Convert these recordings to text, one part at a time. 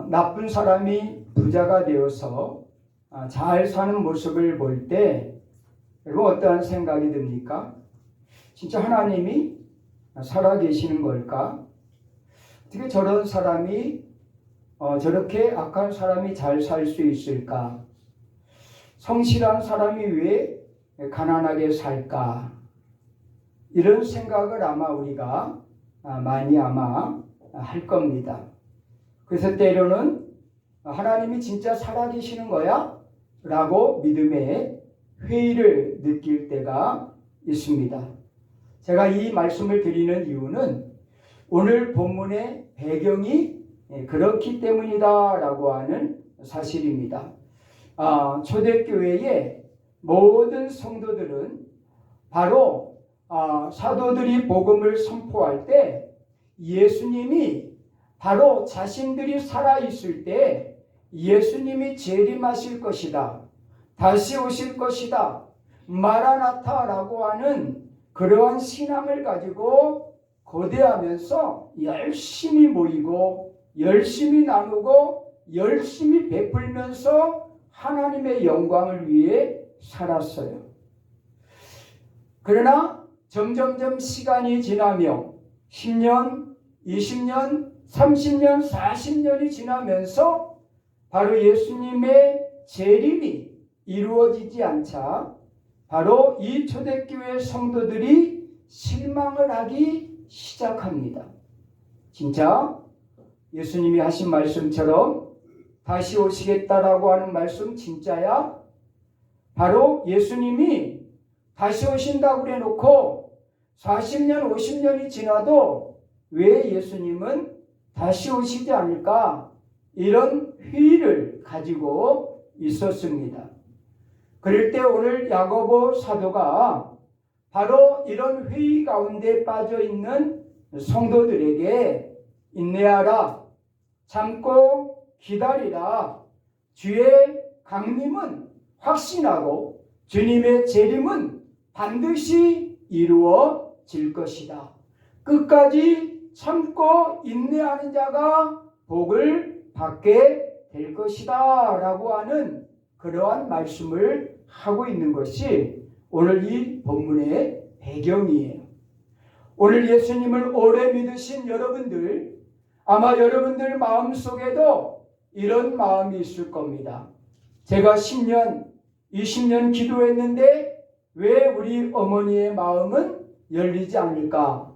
나쁜 사람이 부자가 되어서 잘 사는 모습을 볼 때 여러분 어떠한 생각이 듭니까? 진짜 하나님이 살아계시는 걸까? 어떻게 저런 사람이 저렇게 악한 사람이 잘 살 수 있을까? 성실한 사람이 왜 가난하게 살까? 이런 생각을 아마 우리가 많이 아마 할 겁니다. 그래서 때로는 하나님이 진짜 살아계시는 거야? 라고 믿음의 회의를 느낄 때가 있습니다. 제가 이 말씀을 드리는 이유는 오늘 본문의 배경이 그렇기 때문이다 라고 하는 사실입니다. 초대교회의 모든 성도들은 바로 사도들이 복음을 선포할 때 예수님이 바로 자신들이 살아있을 때 예수님이 재림하실 것이다, 다시 오실 것이다, 마라나타라고 하는 그러한 신앙을 가지고 거대하면서 열심히 모이고 열심히 나누고 열심히 베풀면서 하나님의 영광을 위해 살았어요. 그러나 점점점 시간이 지나며 10년, 20년, 30년, 40년이 지나면서 바로 예수님의 재림이 이루어지지 않자 바로 이 초대교회 성도들이 실망을 하기 시작합니다. 진짜 예수님이 하신 말씀처럼 다시 오시겠다라고 하는 말씀 진짜야? 바로 예수님이 다시 오신다고 그래 놓고 40년, 50년이 지나도 왜 예수님은 다시 오시지 않을까? 이런 회의를 가지고 있었습니다. 그럴 때 오늘 야고보 사도가 바로 이런 회의 가운데 빠져 있는 성도들에게 인내하라, 참고 기다리라, 주의 강림은 확신하고 주님의 재림은 반드시 이루어질 것이다. 끝까지 참고 인내하는 자가 복을 받게 될 것이다 라고 하는 그러한 말씀을 하고 있는 것이 오늘 이 본문의 배경이에요. 오늘 예수님을 오래 믿으신 여러분들, 아마 여러분들 마음속에도 이런 마음이 있을 겁니다. 제가 10년, 20년 기도했는데 왜 우리 어머니의 마음은 열리지 않을까?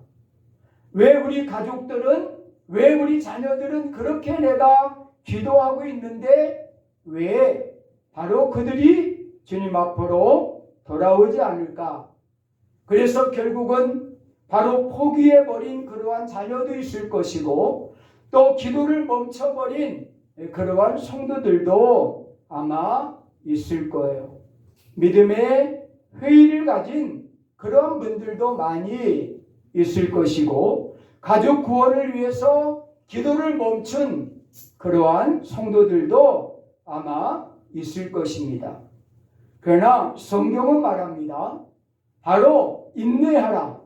왜 우리 가족들은, 왜 우리 자녀들은 그렇게 내가 기도하고 있는데 왜 바로 그들이 주님 앞으로 돌아오지 않을까? 그래서 결국은 바로 포기해버린 그러한 자녀도 있을 것이고 또 기도를 멈춰버린 그러한 성도들도 아마 있을 거예요. 믿음의 회의를 가진 그런 분들도 많이 있을 것이고 가족 구원을 위해서 기도를 멈춘 그러한 성도들도 아마 있을 것입니다. 그러나 성경은 말합니다. 바로 인내하라.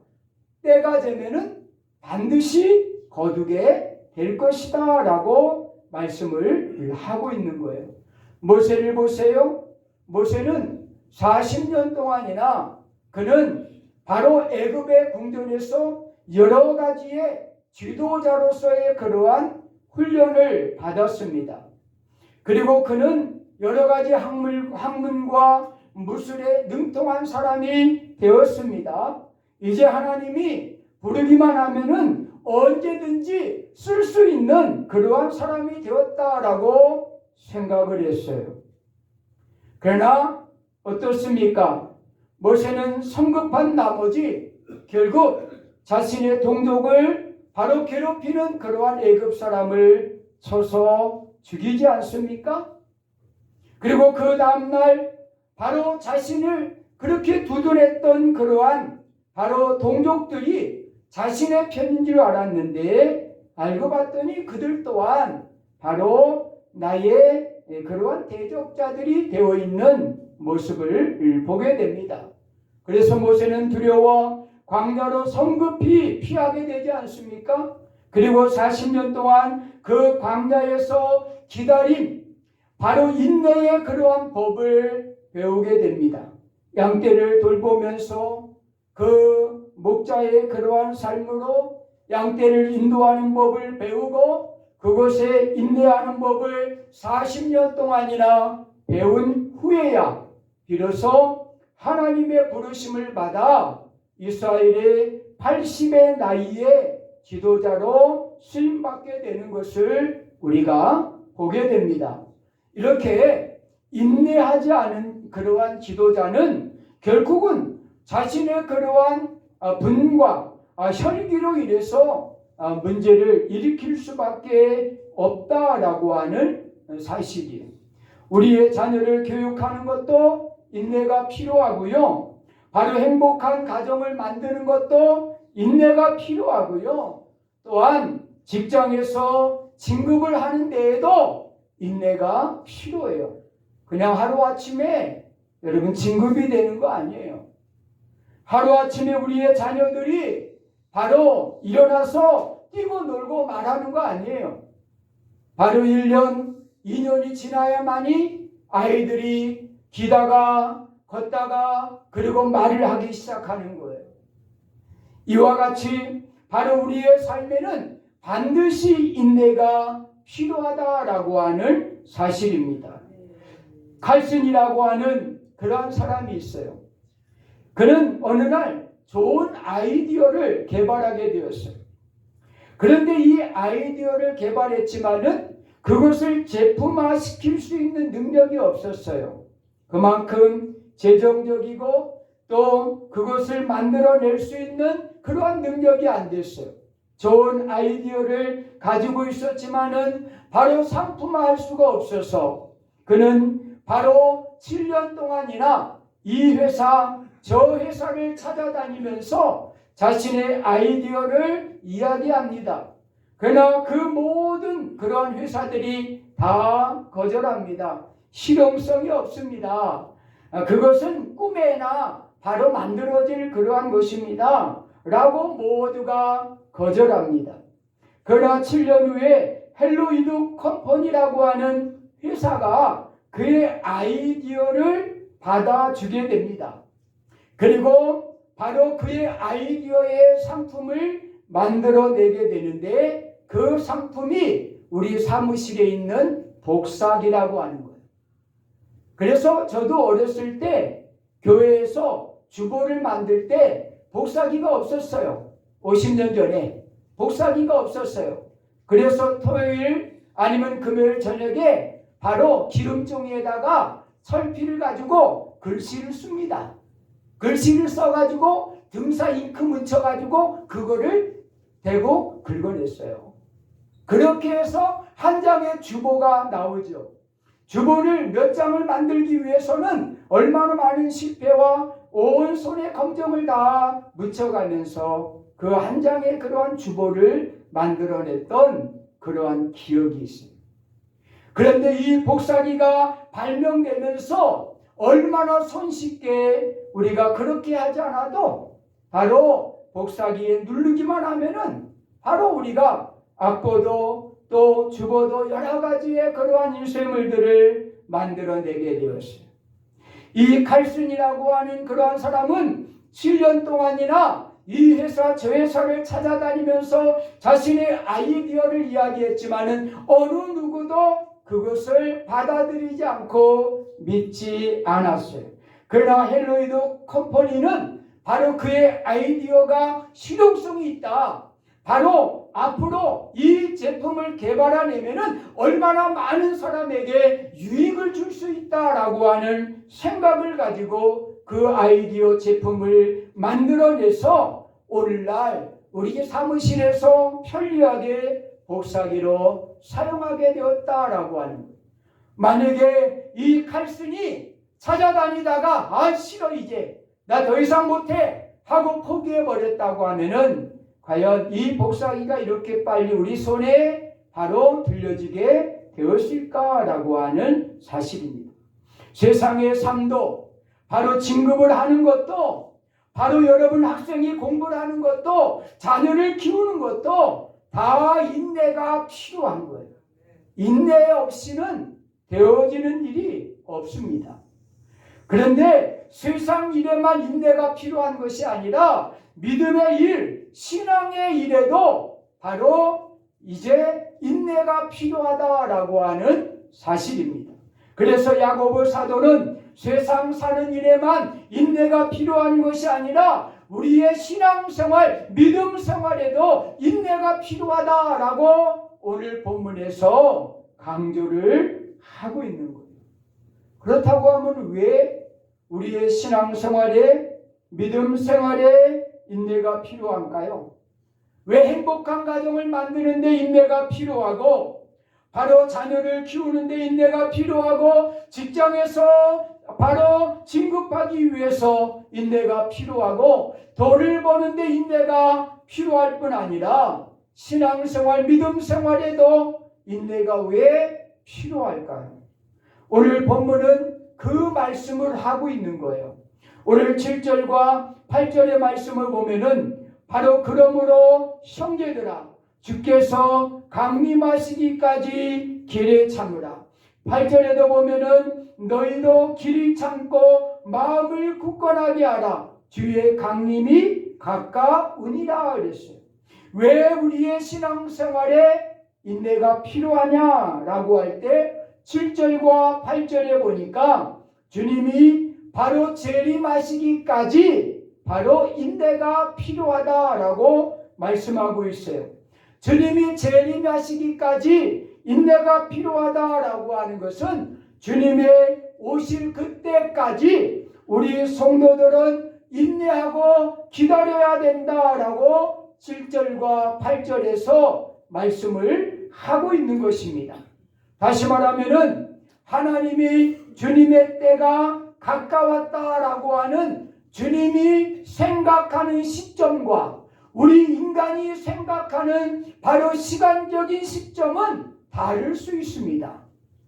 때가 되면은 반드시 거두게 될 것이다 라고 말씀을 하고 있는 거예요. 모세를 보세요. 모세는 40년 동안이나 그는 바로 애굽의 궁전에서 여러 가지의 지도자로서의 그러한 훈련을 받았습니다. 그리고 그는 여러 가지 학문과 무술에 능통한 사람이 되었습니다. 이제 하나님이 부르기만 하면은 언제든지 쓸 수 있는 그러한 사람이 되었다라고 생각을 했어요. 그러나 어떻습니까? 모세는 성급한 나머지 결국 자신의 동족을 바로 괴롭히는 그러한 애굽 사람을 쳐서 죽이지 않습니까? 그리고 그 다음날 바로 자신을 그렇게 두둔했던 그러한 바로 동족들이 자신의 편인 줄 알았는데 알고 봤더니 그들 또한 바로 나의 그러한 대적자들이 되어 있는 모습을 보게 됩니다. 그래서 모세는 두려워 광야로 성급히 피하게 되지 않습니까? 그리고 40년 동안 그 광야에서 기다린 바로 인내의 그러한 법을 배우게 됩니다. 양떼를 돌보면서 그 목자의 그러한 삶으로 양떼를 인도하는 법을 배우고 그곳에 인내하는 법을 40년 동안이나 배운 후에야 비로소 하나님의 부르심을 받아 이스라엘의 80의 나이에 지도자로 쓰임받게 되는 것을 우리가 보게 됩니다. 이렇게 인내하지 않은 그러한 지도자는 결국은 자신의 그러한 분과 혈기로 인해서 문제를 일으킬 수밖에 없다라고 하는 사실이에요. 우리의 자녀를 교육하는 것도 인내가 필요하고요. 바로 행복한 가정을 만드는 것도 인내가 필요하고요. 또한 직장에서 진급을 하는 데에도 인내가 필요해요. 그냥 하루아침에 여러분 진급이 되는 거 아니에요. 하루아침에 우리의 자녀들이 바로 일어나서 뛰고 놀고 말하는 거 아니에요. 바로 1년, 2년이 지나야만이 아이들이 기다가 걷다가 그리고 말을 하기 시작하는 거예요. 이와 같이 바로 우리의 삶에는 반드시 인내가 필요하다라고 하는 사실입니다. 칼슨이라고 하는 그러한 사람이 있어요. 그는 어느 날 좋은 아이디어를 개발하게 되었어요. 그런데 이 아이디어를 개발했지만은 그것을 제품화 시킬 수 있는 능력이 없었어요. 그만큼 재정적이고 또 그것을 만들어낼 수 있는 그러한 능력이 안 됐어요. 좋은 아이디어를 가지고 있었지만은 바로 상품화할 수가 없어서 그는 바로 7년 동안이나 이 회사 저 회사를 찾아다니면서 자신의 아이디어를 이야기합니다. 그러나 그 모든 그러한 회사들이 다 거절합니다. 실용성이 없습니다. 그것은 꿈에나 바로 만들어질 그러한 것입니다. 라고 모두가 거절합니다. 그러나 7년 후에 헬로이드 컴퍼니라고 하는 회사가 그의 아이디어를 받아주게 됩니다. 그리고 바로 그의 아이디어의 상품을 만들어내게 되는데 그 상품이 우리 사무실에 있는 복사기라고 하는 거예요. 그래서 저도 어렸을 때 교회에서 주보를 만들 때 복사기가 없었어요. 50년 전에 복사기가 없었어요. 그래서 토요일 아니면 금요일 저녁에 바로 기름종이에다가 철피를 가지고 글씨를 씁니다. 글씨를 써가지고 등사 잉크 묻혀가지고 그거를 대고 긁어냈어요. 그렇게 해서 한 장의 주보가 나오죠. 주보를 몇 장을 만들기 위해서는 얼마나 많은 실패와 온 손의 검정을 다 묻혀가면서 그 한 장의 그러한 주보를 만들어냈던 그러한 기억이 있습니다. 그런데 이 복사기가 발명되면서 얼마나 손쉽게 우리가 그렇게 하지 않아도 바로 복사기에 누르기만 하면은 바로 우리가 악보도 또 주보도 여러 가지의 그러한 일쇄물들을 만들어내게 되었어요. 이 칼슨이라고 하는 그러한 사람은 7년 동안이나 이 회사 저 회사를 찾아다니면서 자신의 아이디어를 이야기했지만은 어느 누구도 그것을 받아들이지 않고 믿지 않았어요. 그러나 헬로이드 컴퍼니는 바로 그의 아이디어가 실용성이 있다. 바로 앞으로 이 제품을 개발해내면은 얼마나 많은 사람에게 유익을 줄 수 있다라고 하는 생각을 가지고 그 아이디어 제품을 만들어내서 오늘날 우리 사무실에서 편리하게 복사기로 사용하게 되었다라고 하는 거예요. 만약에 이 칼슨이 찾아다니다가 싫어 이제 나 더 이상 못해 하고 포기해버렸다고 하면은 과연 이 복사기가 이렇게 빨리 우리 손에 바로 들려지게 되었을까라고 하는 사실입니다. 세상의 삶도 바로 진급을 하는 것도 바로 여러분 학생이 공부를 하는 것도 자녀를 키우는 것도 다 인내가 필요한 거예요. 인내 없이는 되어지는 일이 없습니다. 그런데 세상 일에만 인내가 필요한 것이 아니라 믿음의 일, 신앙의 일에도 바로 이제 인내가 필요하다라고 하는 사실입니다. 그래서 야고보 사도는 세상 사는 일에만 인내가 필요한 것이 아니라 우리의 신앙생활, 믿음 생활에도 인내가 필요하다라고 오늘 본문에서 강조를 하고 있는 거예요. 그렇다고 하면 왜 우리의 신앙생활에, 믿음 생활에 인내가 필요한가요? 왜 행복한 가정을 만드는데 인내가 필요하고, 바로 자녀를 키우는데 인내가 필요하고, 직장에서 바로 진급하기 위해서 인내가 필요하고, 돈을 버는데 인내가 필요할 뿐 아니라 신앙생활, 믿음 생활에도 인내가 왜 필요할까요? 오늘 본문은 그 말씀을 하고 있는 거예요. 오늘 7절과 8절의 말씀을 보면은 바로 그러므로 형제들아 주께서 강림하시기까지 길에 참으라. 8절에도 보면은 너희도 길이 참고 마음을 굳건하게 하라. 주의 강림이 가까우니라 그랬어요. 왜 우리의 신앙생활에 인내가 필요하냐라고 할 때 7절과 8절에 보니까 주님이 바로 재림하시기까지 바로 인내가 필요하다라고 말씀하고 있어요. 주님이 재림하시기까지 인내가 필요하다라고 하는 것은 주님의 오실 그때까지 우리 성도들은 인내하고 기다려야 된다라고 7절과 8절에서 말씀을 하고 있는 것입니다. 다시 말하면은 하나님이 주님의 때가 가까웠다라고 하는 주님이 생각하는 시점과 우리 인간이 생각하는 바로 시간적인 시점은 다를 수 있습니다.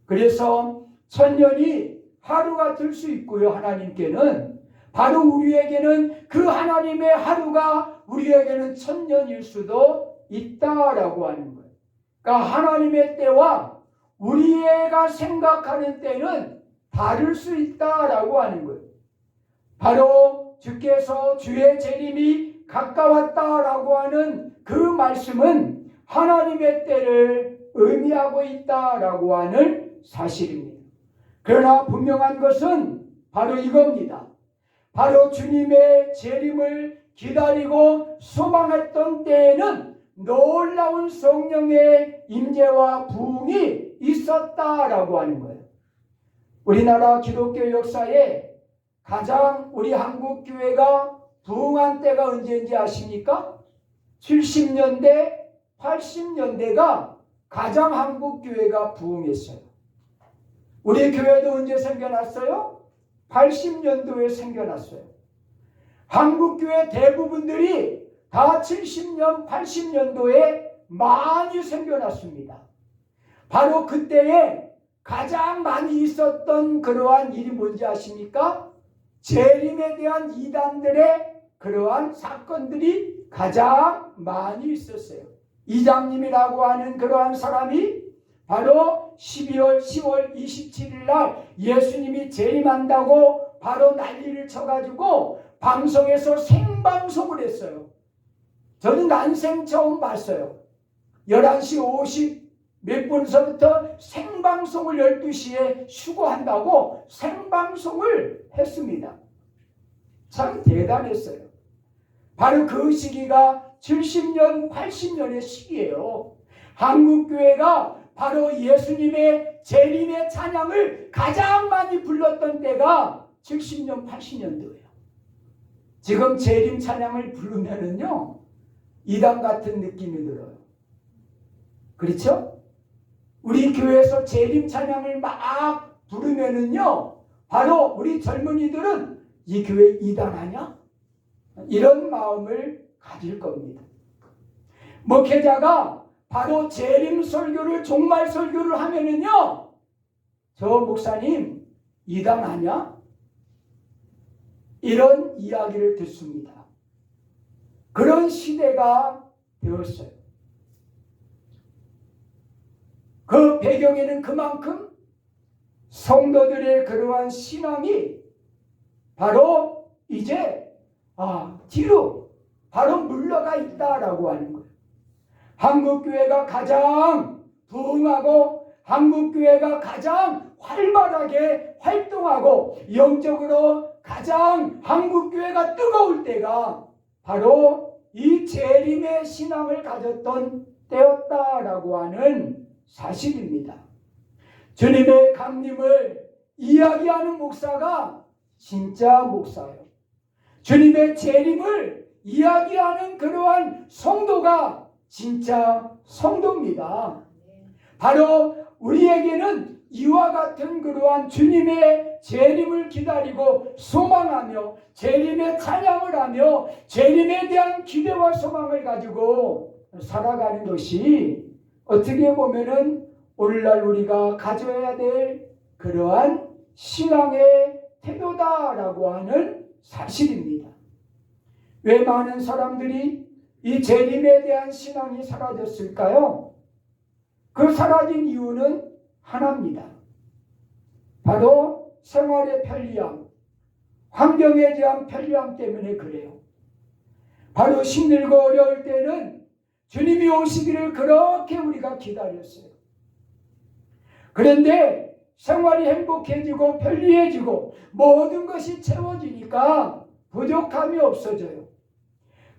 그래서 1000년이 하루가 될 수 있고요. 하나님께는 바로 우리에게는 그 하나님의 하루가 우리에게는 1000년일 수도 있다라고 하는 거예요. 그러니까 하나님의 때와 우리가 생각하는 때는 다를 수 있다라고 하는 거예요. 바로 주께서 주의 재림이 가까웠다라고 하는 그 말씀은 하나님의 때를 의미하고 있다라고 하는 사실입니다. 그러나 분명한 것은 바로 이겁니다. 바로 주님의 재림을 기다리고 소망했던 때에는 놀라운 성령의 임재와 부흥이 있었다라고 하는 거예요. 우리나라 기독교 역사에 가장 우리 한국 교회가 부흥한 때가 언제인지 아십니까? 70년대, 80년대가 가장 한국 교회가 부흥했어요. 우리 교회도 언제 생겨났어요? 80년도에 생겨났어요. 한국 교회 대부분들이 다 70년, 80년도에 많이 생겨났습니다. 바로 그때에 가장 많이 있었던 그러한 일이 뭔지 아십니까? 재림에 대한 이단들의 그러한 사건들이 가장 많이 있었어요. 이장님이라고 하는 그러한 사람이 바로 10월 27일 날 예수님이 재림한다고 바로 난리를 쳐가지고 방송에서 생방송을 했어요. 저는 난생 처음 봤어요. 11시 50 몇 분서부터 생방송을 12시에 휴거한다고 생방송을 했습니다. 참 대단했어요. 바로 그 시기가 70년, 80년의 시기예요. 한국교회가 바로 예수님의 재림의 찬양을 가장 많이 불렀던 때가 70년, 80년도예요. 지금 재림 찬양을 부르면은요, 이단 같은 느낌이 들어요. 그렇죠? 우리 교회에서 재림 찬양을 막 부르면은요, 바로 우리 젊은이들은 이 교회 이단하냐? 이런 마음을 가질 겁니다. 목회자가 바로 재림 설교를, 종말 설교를 하면은요, 저 목사님 이단하냐? 이런 이야기를 듣습니다. 그런 시대가 되었어요. 그 배경에는 그만큼 성도들의 그러한 신앙이 바로 이제 뒤로 바로 물러가 있다라고 하는 거예요. 한국교회가 가장 부흥하고 한국교회가 가장 활발하게 활동하고 영적으로 가장 한국교회가 뜨거울 때가 바로 이 재림의 신앙을 가졌던 때였다라고 하는 사실입니다. 주님의 강림을 이야기하는 목사가 진짜 목사예요. 주님의 재림을 이야기하는 그러한 성도가 진짜 성도입니다. 바로 우리에게는 이와 같은 그러한 주님의 재림을 기다리고 소망하며 재림의 찬양을 하며 재림에 대한 기대와 소망을 가지고 살아가는 것이 어떻게 보면은 오늘날 우리가 가져야 될 그러한 신앙의 태도다라고 하는 사실입니다. 왜 많은 사람들이 이 재림에 대한 신앙이 사라졌을까요? 그 사라진 이유는 하나입니다. 바로 생활의 편리함, 환경에 대한 편리함 때문에 그래요. 바로 힘들고 어려울 때는 주님이 오시기를 그렇게 우리가 기다렸어요. 그런데 생활이 행복해지고 편리해지고 모든 것이 채워지니까 부족함이 없어져요.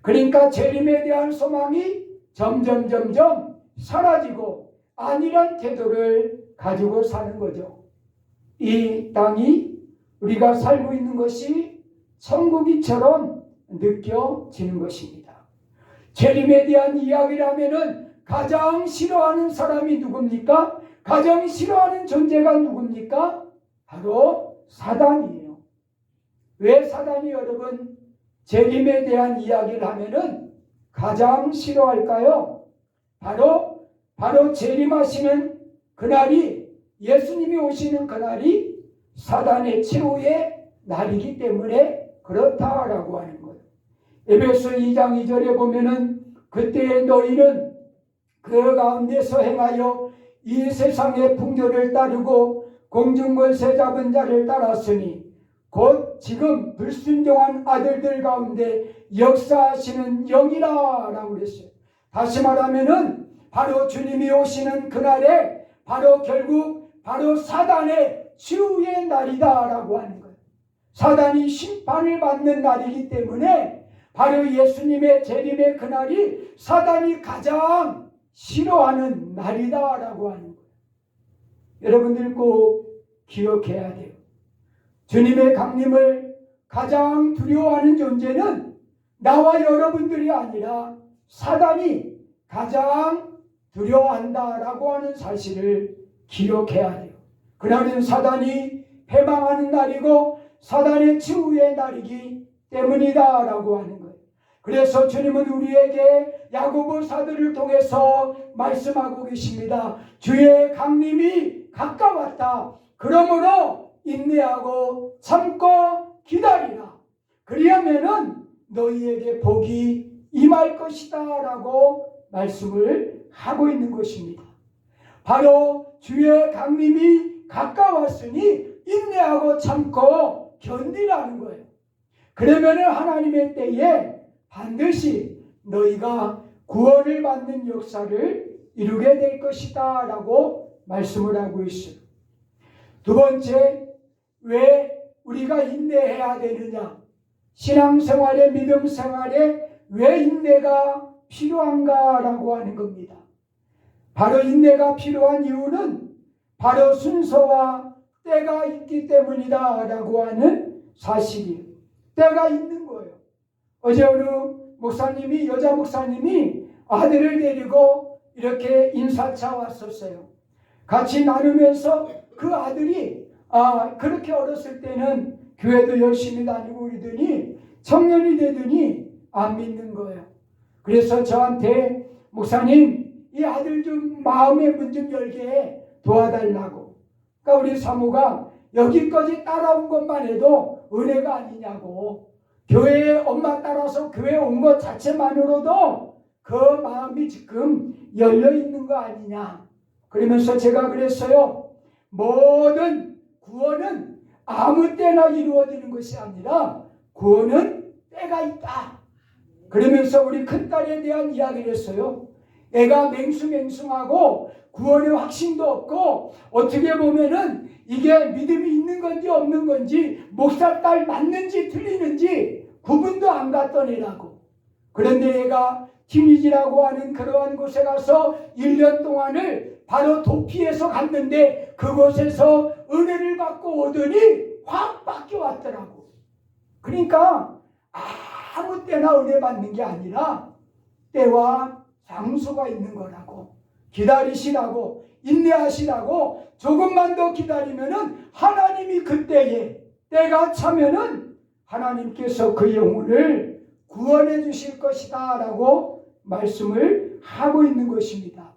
그러니까 재림에 대한 소망이 점점 사라지고 안일한 태도를 가지고 사는 거죠. 이 땅이 우리가 살고 있는 것이 천국이처럼 느껴지는 것입니다. 재림에 대한 이야기를 하면은 가장 싫어하는 사람이 누굽니까? 가장 싫어하는 존재가 누굽니까? 바로 사단이에요. 왜 사단이 여러분 재림에 대한 이야기를 하면은 가장 싫어할까요? 바로 재림하시는 그날이 예수님이 오시는 그날이 사단의 최후의 날이기 때문에 그렇다라고 하는 거예요. 에베소 2장 2절에 보면은 그때 너희는 그 가운데서 행하여 이 세상의 풍조를 따르고 공중권세 잡은 자를 따랐으니 곧 지금 불순종한 아들들 가운데 역사하시는 영이라 라고 그랬어요. 다시 말하면은 바로 주님이 오시는 그날에 바로 결국 바로 사단의 치유의 날이다 라고 하는 거예요. 사단이 심판을 받는 날이기 때문에 바로 예수님의 재림의 그날이 사단이 가장 싫어하는 날이다 라고 하는 거예요. 여러분들 꼭 기억해야 돼요. 주님의 강림을 가장 두려워하는 존재는 나와 여러분들이 아니라 사단이 가장 두려워한다라고 하는 사실을 기억해야 돼요. 그날은 사단이 패망하는 날이고 사단의 치유의 날이기 때문이다라고 하는 거예요. 그래서 주님은 우리에게 야고보사도를 통해서 말씀하고 계십니다. 주의 강림이 가까웠다. 그러므로 인내하고 참고 기다리라. 그리하면은 너희에게 복이 임할 것이다 라고 말씀을 하고 있는 것입니다. 바로 주의 강림이 가까웠으니 인내하고 참고 견디라는 거예요. 그러면은 하나님의 때에 반드시 너희가 구원을 받는 역사를 이루게 될 것이다 라고 말씀을 하고 있어요. 두 번째, 왜 우리가 인내해야 되느냐? 신앙생활에 믿음생활에 왜 인내가 필요한가 라고 하는 겁니다. 바로 인내가 필요한 이유는 바로 순서와 때가 있기 때문이다 라고 하는 사실이에요. 때가 있는 거예요. 어제 어느 목사님이 여자 목사님이 아들을 데리고 이렇게 인사차 왔었어요. 같이 나누면서 그 아들이 그렇게 어렸을 때는 교회도 열심히 다니고 이러더니 청년이 되더니 안 믿는 거예요. 그래서 저한테 목사님 이 아들 좀 마음의 문 좀 열게 도와달라고. 그러니까 우리 사모가 여기까지 따라온 것만 해도 은혜가 아니냐고. 교회에 엄마 따라서 교회 온 것 자체만으로도 그 마음이 지금 열려 있는 거 아니냐. 그러면서 제가 그랬어요. 모든 구원은 아무 때나 이루어지는 것이 아니라 구원은 때가 있다. 그러면서 우리 큰딸에 대한 이야기를 했어요. 애가 맹숭맹숭하고 구원의 확신도 없고 어떻게 보면은 이게 믿음이 있는 건지 없는 건지 목사 딸 맞는지 틀리는지 구분도 안 갔던 애라고. 그런데 애가 티니지라고 하는 그러한 곳에 가서 1년 동안을 바로 도피해서 갔는데 그곳에서 은혜를 받고 오더니 확 바뀌어 왔더라고. 그러니까 아무 때나 은혜 받는 게 아니라 때와 장소가 있는 거라고. 기다리시라고, 인내하시라고. 조금만 더 기다리면은 하나님이 그때에 때가 차면은 하나님께서 그 영혼을 구원해 주실 것이다 라고 말씀을 하고 있는 것입니다.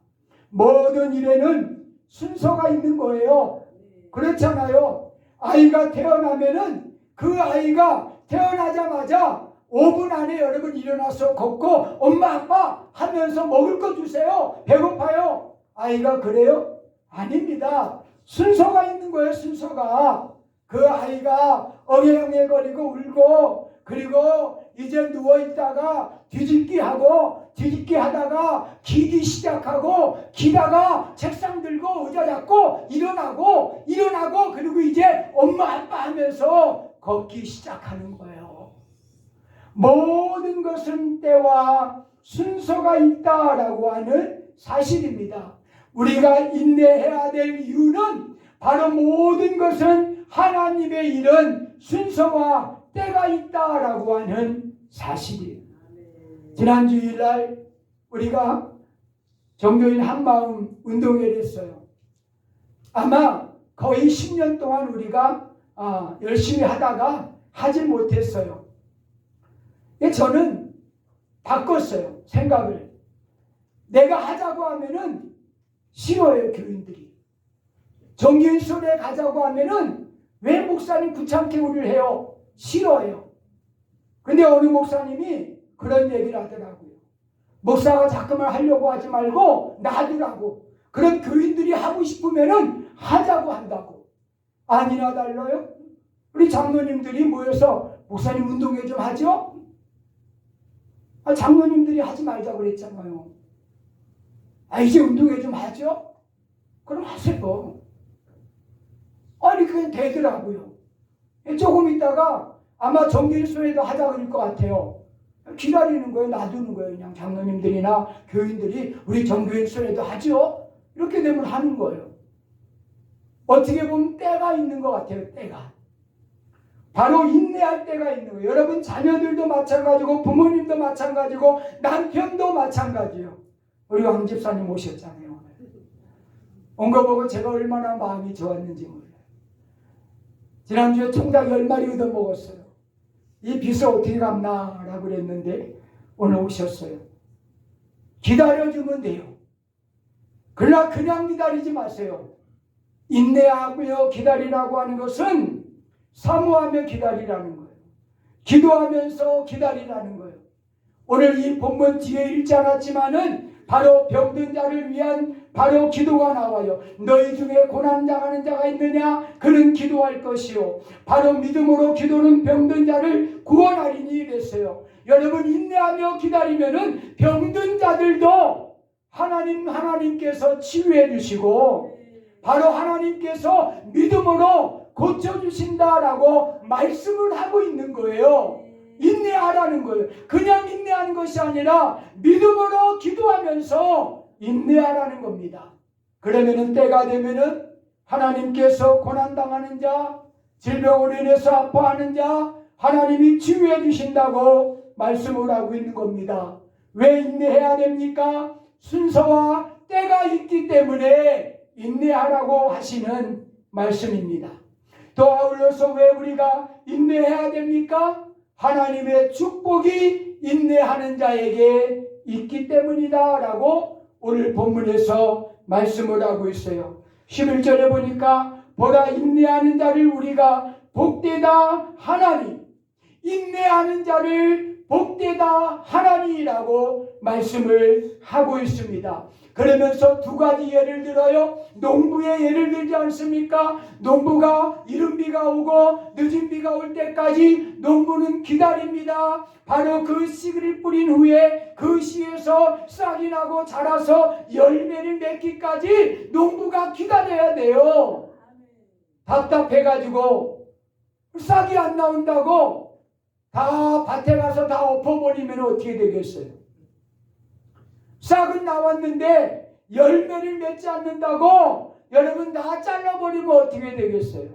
모든 일에는 순서가 있는 거예요. 그렇잖아요. 아이가 태어나면은 그 아이가 태어나자마자 5분 안에 여러분 일어나서 걷고 엄마 아빠 하면서 먹을 거 주세요. 배고파요. 아이가 그래요? 아닙니다. 순서가 있는 거예요. 순서가. 그 아이가 어게어게거리고 울고 그리고 이제 누워있다가 뒤집기 하다가 기기 시작하고 기다가 책상 들고 의자 잡고 일어나고 그리고 이제 엄마 아빠 하면서 걷기 시작하는 거예요. 모든 것은 때와 순서가 있다라고 하는 사실입니다. 우리가 인내해야 될 이유는 바로 모든 것은 하나님의 일은 순서와 때가 있다라고 하는 사실이에요. 지난 주일날 우리가 종교인 한마음 운동회를 했어요. 아마 거의 10년 동안 우리가 열심히 하다가 하지 못했어요. 저는 바꿨어요. 생각을. 내가 하자고 하면은 싫어요. 교인들이. 종교인 수련회 가자고 하면은 왜 목사님 귀찮게 우리를 해요? 싫어요. 근데 어느 목사님이 그런 얘기를 하더라고요. 목사가 자꾸만 하려고 하지 말고 놔두라고. 그럼 교인들이 하고 싶으면은 하자고 한다고. 아니나 달라요? 우리 장로님들이 모여서 목사님 운동회 좀 하죠? 장로님들이 하지 말자고 그랬잖아요. 이제 운동회 좀 하죠? 그럼 하세요. 그게 되더라고요. 조금 있다가 아마 정기일수에도 하자 그럴 것 같아요. 기다리는 거예요. 놔두는 거예요. 그냥 장로님들이나 교인들이 우리 정기일수에도 하죠? 이렇게 되면 하는 거예요. 어떻게 보면 때가 있는 것 같아요. 때가. 바로 인내할 때가 있는 거예요. 여러분 자녀들도 마찬가지고 부모님도 마찬가지고 남편도 마찬가지예요. 우리 왕 집사님 오셨잖아요. 온 거 보고 제가 얼마나 마음이 좋았는지 몰라요. 지난주에 통닭 10마리 얻어먹었어요. 이 빚을 어떻게 갚나 라고 그랬는데 오늘 오셨어요. 기다려주면 돼요. 그러나 그냥 기다리지 마세요. 인내하며 기다리라고 하는 것은 사모하며 기다리라는 거예요. 기도하면서 기다리라는 거예요. 오늘 이 본문 뒤에 읽지 않았지만은 바로 병든 자를 위한 바로 기도가 나와요. 너희 중에 고난당하는 자가 있느냐? 그는 기도할 것이요. 바로 믿음으로 기도는 병든 자를 구원하리니 이랬어요. 여러분 인내하며 기다리면은 병든 자들도 하나님께서 치유해 주시고 바로 하나님께서 믿음으로 고쳐주신다라고 말씀을 하고 있는 거예요. 인내하라는 거예요. 그냥 인내하는 것이 아니라 믿음으로 기도하면서 인내하라는 겁니다. 그러면은 때가 되면은 하나님께서 고난당하는 자, 질병으로 인해서 아파하는 자 하나님이 치유해 주신다고 말씀을 하고 있는 겁니다. 왜 인내해야 됩니까? 순서와 때가 있기 때문에 인내하라고 하시는 말씀입니다. 또 아울러서 왜 우리가 인내해야 됩니까? 하나님의 축복이 인내하는 자에게 있기 때문이다 라고 오늘 본문에서 말씀을 하고 있어요. 11절에 보니까 보라 인내하는 자를 우리가 복되다 하나니, 인내하는 자를 복되다 하나니라고 말씀을 하고 있습니다. 그러면서 두 가지 예를 들어요. 농부의 예를 들지 않습니까? 농부가 이른 비가 오고 늦은 비가 올 때까지 농부는 기다립니다. 바로 그 씨를 뿌린 후에 그 씨에서 싹이 나고 자라서 열매를 맺기까지 농부가 기다려야 돼요. 답답해가지고 싹이 안 나온다고 다 밭에 가서 다 엎어버리면 어떻게 되겠어요? 싹은 나왔는데 열매를 맺지 않는다고 여러분 다 잘라버리면 어떻게 되겠어요?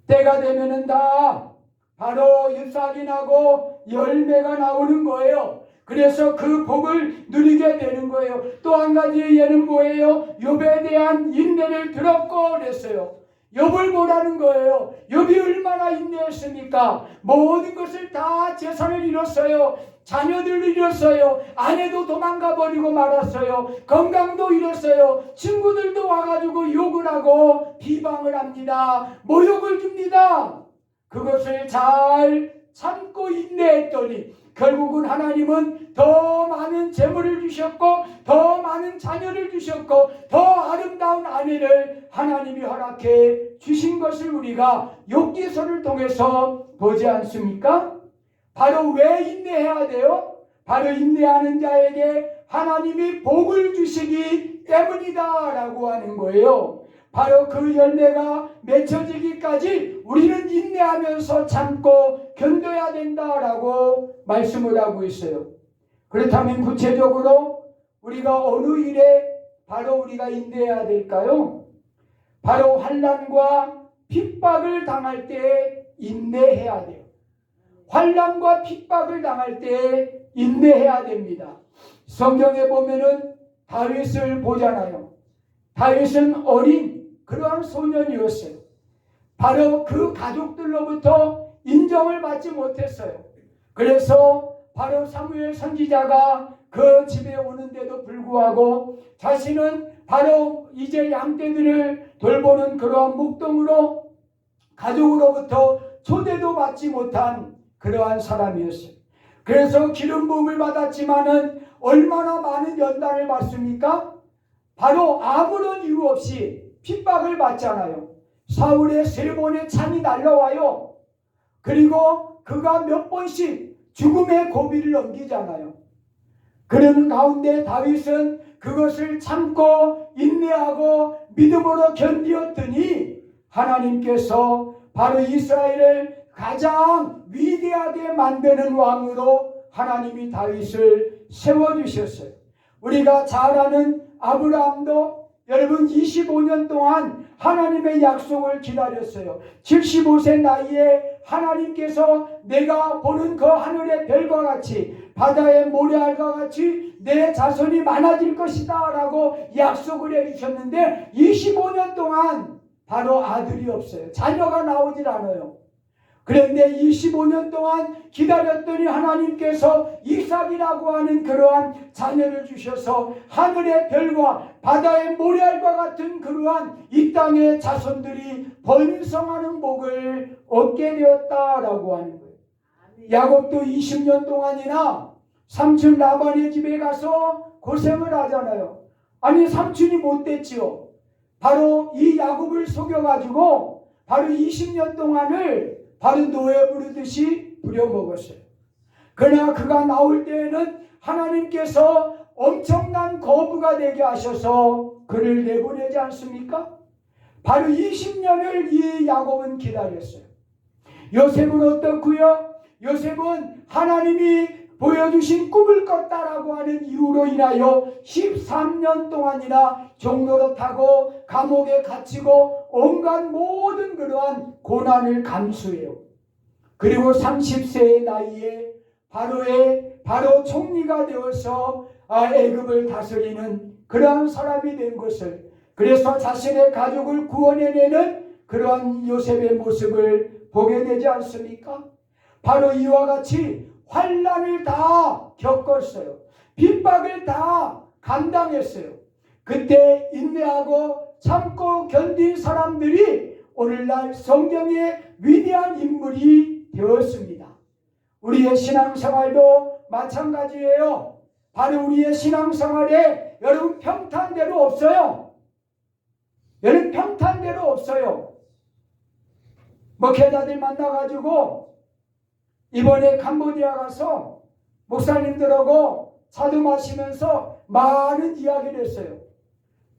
때가 되면은 다 바로 잎싹이 나고 열매가 나오는 거예요. 그래서 그 복을 누리게 되는 거예요. 또 한 가지의 예는 뭐예요? 욥에 대한 인내를 들었고 그랬어요. 욥을 보라는 거예요. 욥이 얼마나 인내했습니까? 모든 것을 다 재산을 잃었어요. 자녀들을 잃었어요. 아내도 도망가 버리고 말았어요. 건강도 잃었어요. 친구들도 와가지고 욕을 하고 비방을 합니다. 모욕을 줍니다. 그것을 잘 참고 인내했더니 결국은 하나님은 더 많은 재물을 주셨고 더 많은 자녀를 주셨고 더 아름다운 아내를 하나님이 허락해 주신 것을 우리가 욥기서를 통해서 보지 않습니까? 바로 왜 인내해야 돼요? 바로 인내하는 자에게 하나님이 복을 주시기 때문이다 라고 하는 거예요. 바로 그 열매가 맺혀지기까지 우리는 인내하면서 참고 견뎌야 된다라고 말씀을 하고 있어요. 그렇다면 구체적으로 우리가 어느 일에 바로 우리가 인내해야 될까요? 바로 환난과 핍박을 당할 때 인내해야 돼요. 환난과 핍박을 당할 때 인내해야 됩니다. 성경에 보면은 다윗을 보잖아요. 다윗은 어린 그러한 소년이었어요. 바로 그 가족들로부터 인정을 받지 못했어요. 그래서 바로 사무엘 선지자가 그 집에 오는데도 불구하고 자신은 바로 이제 양떼들을 돌보는 그러한 목동으로 가족으로부터 초대도 받지 못한 그러한 사람이었어요. 그래서 기름 부음을 받았지만은 얼마나 많은 연단을 받습니까? 바로 아무런 이유 없이 핍박을 받잖아요. 사울의 3번의 창이 날라와요. 그리고 그가 몇 번씩 죽음의 고비를 넘기잖아요. 그런 가운데 다윗은 그것을 참고 인내하고 믿음으로 견디었더니 하나님께서 바로 이스라엘을 가장 위대하게 만드는 왕으로 하나님이 다윗을 세워주셨어요. 우리가 잘 아는 아브라함도 여러분 25년 동안 하나님의 약속을 기다렸어요. 75세 나이에 하나님께서 내가 보는 그 하늘의 별과 같이 바다의 모래알과 같이 내 자손이 많아질 것이다 라고 약속을 해주셨는데 25년 동안 바로 아들이 없어요. 자녀가 나오질 않아요. 그런데 25년 동안 기다렸더니 하나님께서 이삭이라고 하는 그러한 자녀를 주셔서 하늘의 별과 바다의 모래알과 같은 그러한 이 땅의 자손들이 번성하는 복을 얻게 되었다라고 하는 거예요. 야곱도 20년 동안이나 삼촌 라반의 집에 가서 고생을 하잖아요. 아니 삼촌이 못됐지요. 바로 이 야곱을 속여가지고 바로 20년 동안을 바로 노예 부르듯이 부려먹었어요. 그러나 그가 나올 때에는 하나님께서 엄청난 거부가 되게 하셔서 그를 내보내지 않습니까? 바로 20년을 이 야곱은 기다렸어요. 요셉은 어떻고요? 요셉은 하나님이 보여주신 꿈을 꿨다라고 하는 이유로 인하여 13년 동안이나 종노릇하고 감옥에 갇히고 온갖 모든 그러한 고난을 감수해요. 그리고 30세의 나이에 바로 총리가 되어서 애굽을 다스리는 그러한 사람이 된 것을, 그래서 자신의 가족을 구원해내는 그러한 요셉의 모습을 보게 되지 않습니까? 바로 이와 같이 환난을 다 겪었어요. 핍박을 다 감당했어요. 그때 인내하고 참고 견딘 사람들이 오늘날 성경의 위대한 인물이 되었습니다. 우리의 신앙생활도 마찬가지예요. 바로 우리의 신앙생활에 여러분 평탄대로 없어요. 여러분 평탄대로 없어요. 목회자들 만나가지고 이번에 캄보디아 가서 목사님들하고 차도 마시면서 많은 이야기를 했어요.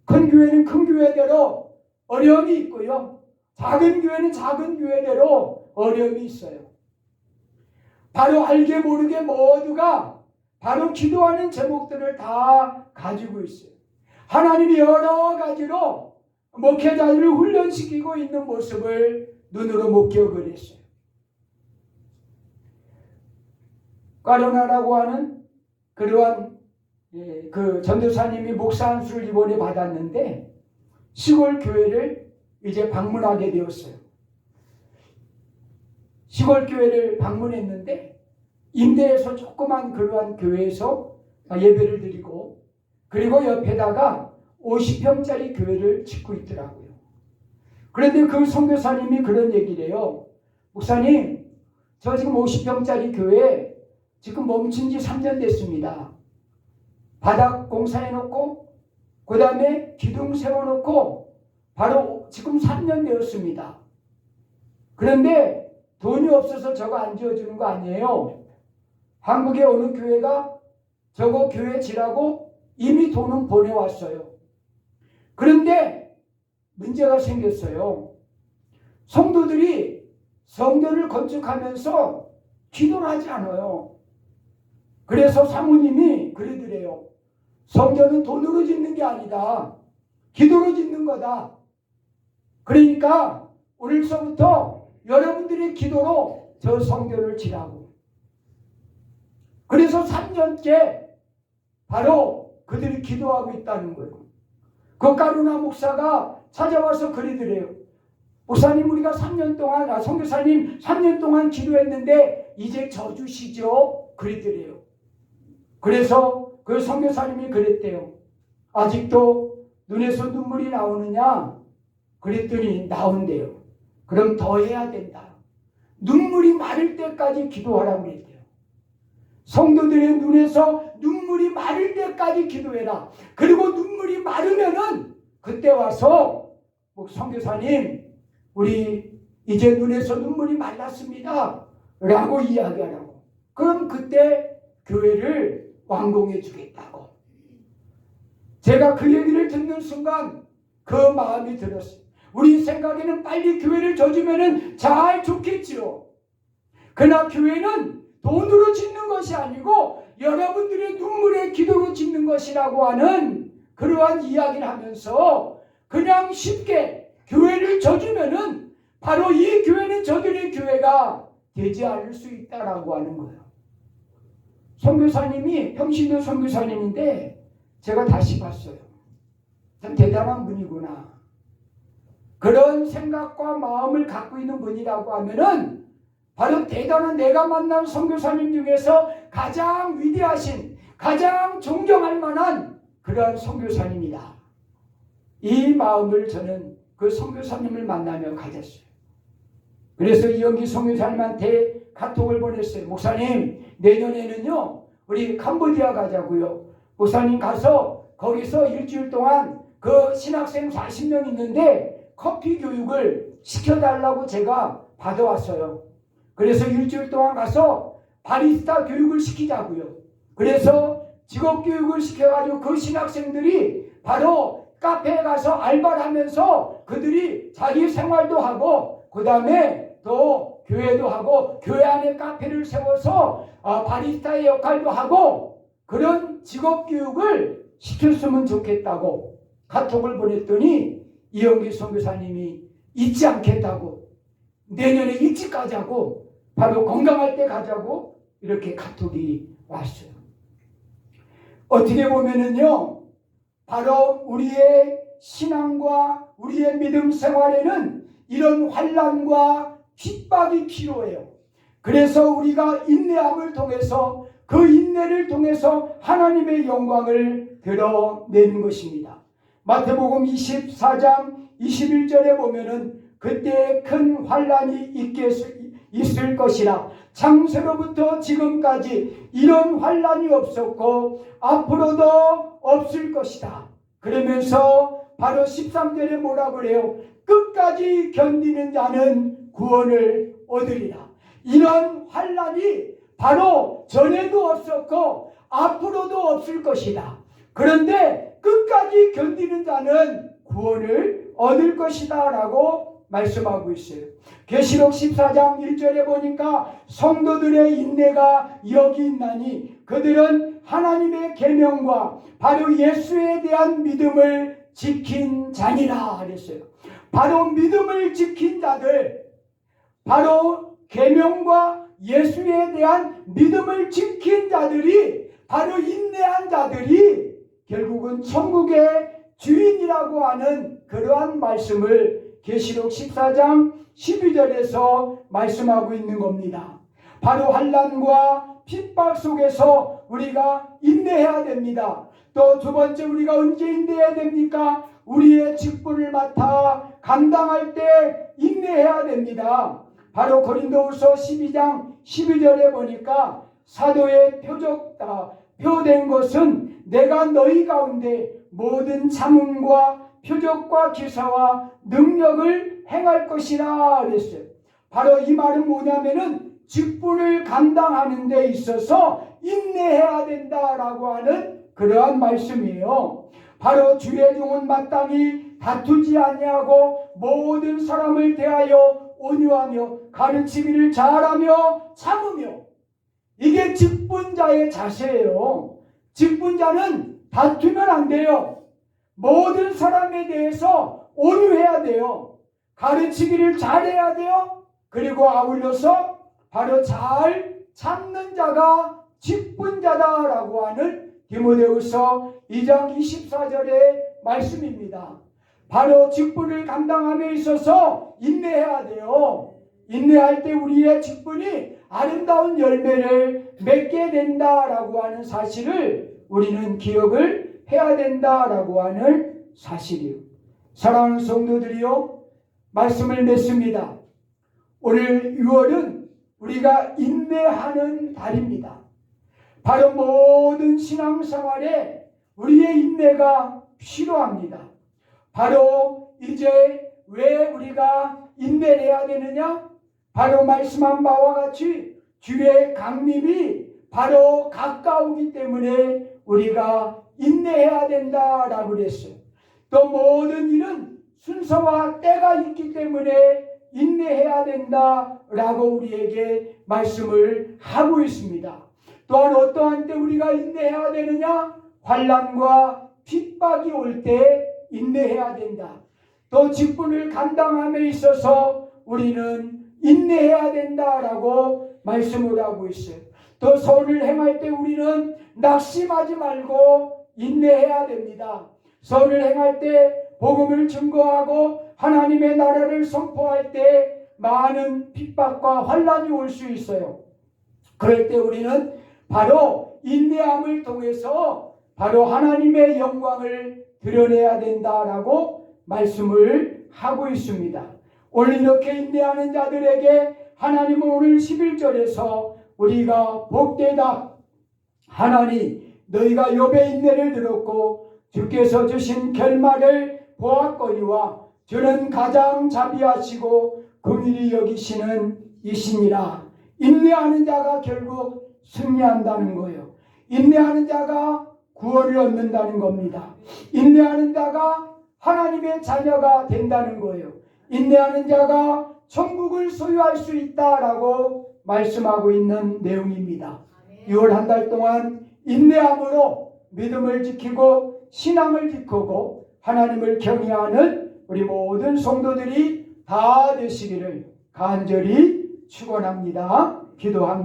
큰 교회는 큰 교회대로 어려움이 있고요. 작은 교회는 작은 교회대로 어려움이 있어요. 바로 알게 모르게 모두가 바로 기도하는 제목들을 다 가지고 있어요. 하나님이 여러 가지로 목회자들을 훈련시키고 있는 모습을 눈으로 목격을 했어요. 까르나라고 하는 그러한 그 전도사님이 목사 안수를 이번에 받았는데 시골 교회를 이제 방문하게 되었어요. 시골 교회를 방문했는데 임대해서 조그만 그러한 교회에서 예배를 드리고 그리고 옆에다가 50평짜리 교회를 짓고 있더라고요. 그런데 그 선교사님이 그런 얘기를 해요. 목사님, 저 지금 50평짜리 교회 지금 멈춘 지 3년 됐습니다. 바닥 공사해놓고 그 다음에 기둥 세워놓고 바로 지금 3년 되었습니다. 그런데 돈이 없어서 저거 안 지어주는 거 아니에요. 한국의 어느 교회가 저거 교회 지라고 이미 돈은 보내왔어요. 그런데 문제가 생겼어요. 성도들이 성전을 건축하면서 기도를 하지 않아요. 그래서 사모님이 그러더래요. 성전은 돈으로 짓는 게 아니다. 기도로 짓는 거다. 그러니까 오늘서부터 여러분들의 기도로 저 성전을 지라고. 그래서 3년째 바로 그들이 기도하고 있다는 거예요. 그 까루나 목사가 찾아와서 그러더래요. 목사님, 우리가 3년 동안, 선교사님 3년 동안 기도했는데 이제 져주시죠? 그러더래요. 그래서 그 선교사님이 그랬대요. 아직도 눈에서 눈물이 나오느냐? 그랬더니 나온대요. 그럼 더 해야 된다. 눈물이 마를 때까지 기도하라고 그랬대요. 성도들의 눈에서 눈물이 마를 때까지 기도해라. 그리고 눈물이 마르면은 그때 와서 선교사님, 우리 이제 눈에서 눈물이 말랐습니다 라고 이야기하라고. 그럼 그때 교회를 완공해 주겠다고. 제가 그 얘기를 듣는 순간 그 마음이 들었어요. 우리 생각에는 빨리 교회를 져주면은 잘 좋겠지요. 그러나 교회는 돈으로 짓는 것이 아니고 여러분들의 눈물의 기도로 짓는 것이라고 하는 그러한 이야기를 하면서 그냥 쉽게 교회를 져주면은 바로 이 교회는 저들의 교회가 되지 않을 수 있다라고 하는 거예요. 선교사님이 평신도 선교사님인데 제가 다시 봤어요. 참 대단한 분이구나. 그런 생각과 마음을 갖고 있는 분이라고 하면은 바로 대단한 내가 만난 선교사님 중에서 가장 위대하신, 가장 존경할 만한 그러한 선교사님이다. 이 마음을 저는 그 선교사님을 만나며 가졌어요. 그래서 이영기 선교사님한테 카톡을 보냈어요. 목사님, 내년에는요 우리 캄보디아 가자고요. 목사님 가서 거기서 일주일 동안 그 신학생 40명 있는데 커피 교육을 시켜달라고 제가 받아왔어요. 그래서 일주일 동안 가서 바리스타 교육을 시키자고요. 그래서 직업 교육을 시켜가지고 그 신학생들이 바로 카페에 가서 알바를 하면서 그들이 자기 생활도 하고 그 다음에 또 교회도 하고 교회 안에 카페를 세워서 바리스타의 역할도 하고 그런 직업 교육을 시켰으면 좋겠다고 카톡을 보냈더니 이영기 선교사님이 잊지 않겠다고, 내년에 일찍 가자고, 바로 건강할 때 가자고 이렇게 카톡이 왔어요. 어떻게 보면은요, 바로 우리의 신앙과 우리의 믿음 생활에는 이런 환난과 핍박이 필요해요. 그래서 우리가 인내함을 통해서 그 인내를 통해서 하나님의 영광을 드러내는 것입니다. 마태복음 24장 21절에 보면은 그때 큰 환난이 있을 것이라 창세로부터 지금까지 이런 환난이 없었고 앞으로도 없을 것이다. 그러면서 바로 13절에 뭐라고 그래요? 끝까지 견디는 자는 구원을 얻으리라. 이런 환난이 바로 전에도 없었고 앞으로도 없을 것이다. 그런데 끝까지 견디는 자는 구원을 얻을 것이다 라고 말씀하고 있어요. 계시록 14장 1절에 보니까 성도들의 인내가 여기 있나니 그들은 하나님의 계명과 바로 예수에 대한 믿음을 지킨 자니라 그랬어요. 바로 믿음을 지킨 자들, 바로 계명과 예수에 대한 믿음을 지킨 자들이, 바로 인내한 자들이 결국은 천국의 주인이라고 하는 그러한 말씀을 계시록 14장 12절에서 말씀하고 있는 겁니다. 바로 환난과 핍박 속에서 우리가 인내해야 됩니다. 또 두 번째, 우리가 언제 인내해야 됩니까? 우리의 직분을 맡아 감당할 때 인내해야 됩니다. 바로 고린도후서 12장 12절에 보니까 사도의 표된 것은 내가 너희 가운데 모든 참음과 표적과 기사와 능력을 행할 것이라 그랬어요. 바로 이 말은 뭐냐면은 직분을 감당하는 데 있어서 인내해야 된다라고 하는 그러한 말씀이에요. 바로 주의 종은 마땅히 다투지 아니하고 모든 사람을 대하여 온유하며 가르치기를 잘하며 참으며, 이게 직분자의 자세예요. 직분자는 다투면 안 돼요. 모든 사람에 대해서 온유해야 돼요. 가르치기를 잘해야 돼요. 그리고 아울러서 바로 잘 참는 자가 직분자다라고 하는 디모데후서 2장 24절의 말씀입니다. 바로 직분을 감당함에 있어서 인내해야 돼요. 인내할 때 우리의 직분이 아름다운 열매를 맺게 된다라고 하는 사실을 우리는 기억을 해야 된다라고 하는 사실이요. 사랑하는 성도들이요, 말씀을 맺습니다. 오늘 6월은 우리가 인내하는 달입니다. 바로 모든 신앙생활에 우리의 인내가 필요합니다. 바로 이제 왜 우리가 인내를 해야 되느냐? 바로 말씀한 바와 같이 주의 강림이 바로 가까우기 때문에 우리가 인내해야 된다라고 그랬어요. 또 모든 일은 순서와 때가 있기 때문에 인내해야 된다라고 우리에게 말씀을 하고 있습니다. 또한 어떠한 때 우리가 인내해야 되느냐? 환난과 핍박이 올 때 인내해야 된다. 또 직분을 감당함에 있어서 우리는 인내해야 된다라고 말씀을 하고 있어요. 또 선을 행할 때 우리는 낙심하지 말고 인내해야 됩니다. 선을 행할 때 복음을 증거하고 하나님의 나라를 선포할 때 많은 핍박과 환난이 올 수 있어요. 그럴 때 우리는 바로 인내함을 통해서 바로 하나님의 영광을 드러내야 된다라고 말씀을 하고 있습니다. 오늘 이렇게 인내하는 자들에게 하나님은 오늘 11절에서 우리가 복되다, 하나니 너희가 욥의 인내를 들었고 주께서 주신 결말을 보았거니와 주는 가장 자비하시고 긍휼히 여기시는 이시니라. 인내하는 자가 결국 승리한다는 거예요. 인내하는 자가 구원을 얻는다는 겁니다. 인내하는 자가 하나님의 자녀가 된다는 거예요. 인내하는 자가 천국을 소유할 수 있다라고 말씀하고 있는 내용입니다. 6월 한 달 동안 인내함으로 믿음을 지키고 신앙을 지키고 하나님을 경외하는 우리 모든 성도들이 다 되시기를 간절히 축원합니다. 기도합니다.